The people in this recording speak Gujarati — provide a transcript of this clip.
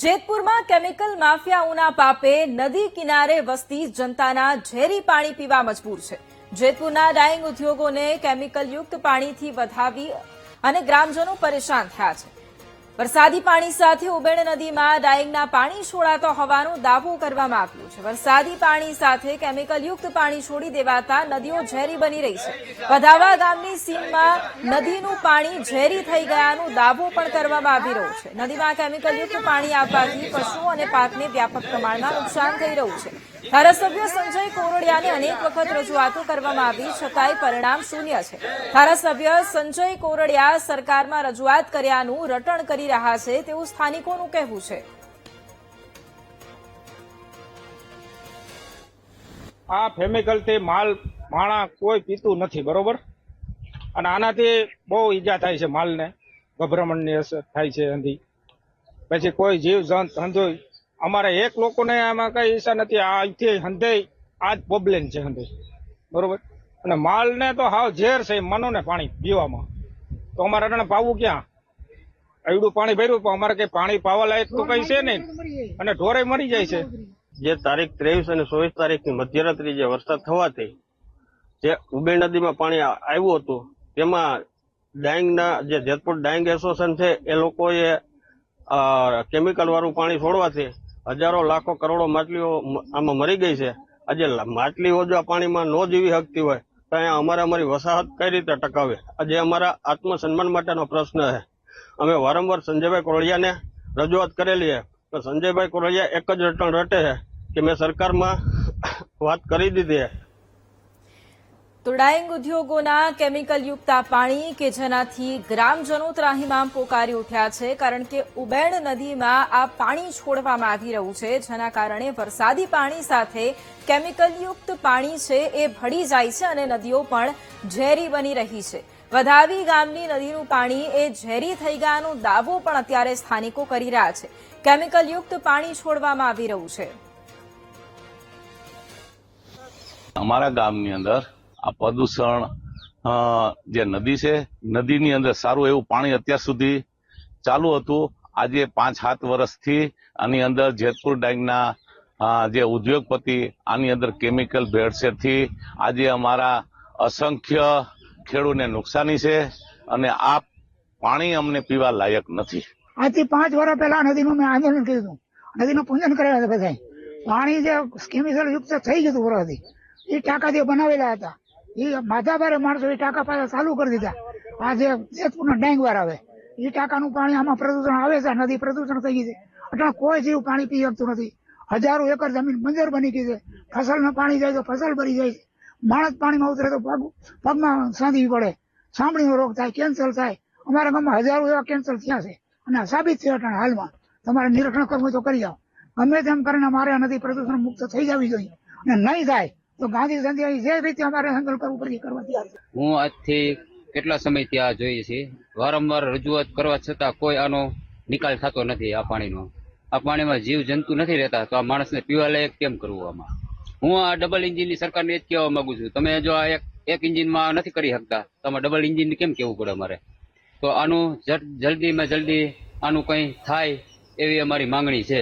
જેતપુરમાં કેમિકલ માફિયાઓના પાપે નદી કિનારે વસતી જનતાના ઝેરી પાણી પીવા મજબૂર છે। જેતપુરના ડાઇંગ ઉદ્યોગોને કેમિકલયુક્ત પાણીથી વધાવી અને ગ્રામજનો પરેશાન થયા છે। વરસાદી પાણી સાથે ઉબેણ નદીમાં ડાઇંગના પાણી છોડાતો હોવાનો દાવો કરવામાં આવ્યો છે। વરસાદી પાણી સાથે કેમિકલયુક્ત પાણી છોડી દેવાતા નદીઓ ઝેરી બની રહી છે। વધાવા ગામની સીમમાં નદીનું પાણી ઝેરી થઈ ગયાનો દાવો પણ કરવામાં આવી રહ્યો છે। નદીમાં કેમિકલયુક્ત પાણી આવવાથી પશુઓ અને પાકને વ્યાપક પ્રમાણમાં નુકસાન થઈ રહ્યું છે। ધારાસભ્ય સંજય કોરડિયાને અનેક વખત રજૂઆતો કરવામાં આવી છતાંય પરિણામ શૂન્ય છે। ધારાસભ્ય સંજય કોરડિયા સરકારમાં રજૂઆત કર્યાનું રટણ કરી રહ્યા છે તેવું સ્થાનિકોનું કહેવું છે। આ કેમિકલ થી માલ માણા કોઈ પીતું નથી, બરોબર? અને આનાથી બહુ ઈજા થાય છે, માલને ગભરામણની અસર થાય છે। અંધી પછી કોઈ જીવ જંત હંધોય અમારે એક લોકોને આમાં કઈ ઈચ્છા નથી। અહીંથી હંધે આ જ પ્રોબ્લેમ છે હંધે, બરોબર? અને માલને તો હાવ ઝેર છે, મનો ને પાણી પીવામાં તો અમારે અટાણે પાવું ક્યાં? એવડું પાણી ભર્યું પણ અમારે કઈ પાણી પાવા લાયક તો કઈ છે નહીં, અને ઢોરે મરી જાય છે। જે તારીખ 23 અને 24 તારીખની મધ્યરાત્રિ જે વરસાદ થવાથી જે ઉબેણ નદીમાં પાણી આવ્યું હતું તેમાં ડાંગના જે જેતપુર ડાંગ એસોસિએશન છે એ લોકોએ કેમિકલ વાળું પાણી છોડવાથી હજારો લાખો કરોડો માછલીઓ આમાં મરી ગઈ છે। આજે માછલીઓ જો આ પાણીમાં ન જીવી શકતી હોય તો અહીંયા અમારે અમારી વસાહત કઈ રીતે ટકાવે? આજે અમારા આત્મસન્માન માટેનો પ્રશ્ન છે। અમે વારંવાર સંજયભાઈ કોરડિયાને રજૂઆત કરેલી છે તો સંજયભાઈ કોરડિયા એક જ રટણ રટે છે કે મેં સરકારમાં વાત કરી દીધી છે। તો ડાઇંગ ઉદ્યોગોના કેમિકલયુક્ત પાણી કે જેનાથી ગ્રામજનો ત્રાહિમામ પોકારી ઉઠ્યા છે, કારણ કે ઉબેણ નદીમાં આ પાણી છોડવામાં આવી રહ્યું છે, જેના કારણે વરસાદી પાણી સાથે કેમિકલયુક્ત પાણી છે એ ભળી જાય છે અને નદીઓ પણ ઝેરી બની રહી છે। વધાવી ગામની નદીનું પાણી એ ઝેરી થઈ ગયાનો દાવો પણ અત્યારે સ્થાનિકો કરી રહ્યા છે। કેમિકલયુક્ત પાણી છોડવામાં આવી રહ્યું છે। અમારા ગામની અંદર આ પ્રદૂષણ જે નદી છે, નદીની અંદર સારું એવું પાણી અત્યાર સુધી ચાલુ હતું। આજે 5-7 વર્ષથી આની અંદર જેતપુર ડાંગના જે ઉદ્યોગપતિ આની અંદર કેમિકલ ભેળસેળથી આજે અમારા અસંખ્ય ખેડૂતને નુકસાની છે અને આ પાણી અમને પીવા લાયક નથી। આજથી 5 વર્ષ પહેલા નદીનું મેં આંદોલન કર્યું હતું, નદીનું પૂજન કરેલા હતા બધા। પાણી જે કેમિકલ યુક્ત થઈ ગયું વરસાદી એ ટાંકા જે બનાવેલા હતા એ માધાભારે માણસો એ ટાંકા પાછા ચાલુ કરી દીધા। આ જે જેતપુરના ડાંગ વાર આવે એ ટાંકાનું પાણી આમાં પ્રદૂષણ આવે છે, નદી પ્રદૂષણ થઈ ગઈ છે। એટલે કોઈ જીવ પાણી પી શકતું નથી। હજારો એકર જમીન બંજર બની ગઈ છે। ફસલમાં પાણી જાય તો ફસલ ભરી જાય છે, માણસ પાણીમાં ઉતરે તો પગમાં સાંધવી પડે, ચામડીનો રોગ થાય, કેન્સર થાય। અમારા ગામમાં હજારો એવા કેન્સર થયા છે અને સાબિત છે અટાણે હાલમાં। તમારે નિરીક્ષણ કરવું તો કરી આવો। ગમે તેમ કરીને અમારે આ નદી પ્રદૂષણ મુક્ત થઈ જવી જોઈએ અને નહીં થાય તો ગાંધી સંધ્યા જે રીતે અમારે સંકલ્પ કરવું પડે કરવા તૈયાર છે। હું આજથી કેટલા સમયથી આ જોઈએ છે, વારંવાર રજૂઆત કરવા છતાં કોઈ આનો નિકાલ થતો નથી। આ પાણીનો, આ પાણીમાં જીવ જંતુ નથી રહેતા તો આ માણસને પીવા લાયક કેમ કરવું? આમાં હું આ ડબલ એન્જિનની સરકારને એ જ કહેવા માંગુ છું, તમે જો આ એક એન્જિનમાં નથી કરી શકતા તો આમાં ડબલ એન્જિન કેમ કહેવું પડે અમારે? તો આનું જલ્દીમાં જલ્દી આનું કંઈ થાય એવી અમારી માંગણી છે।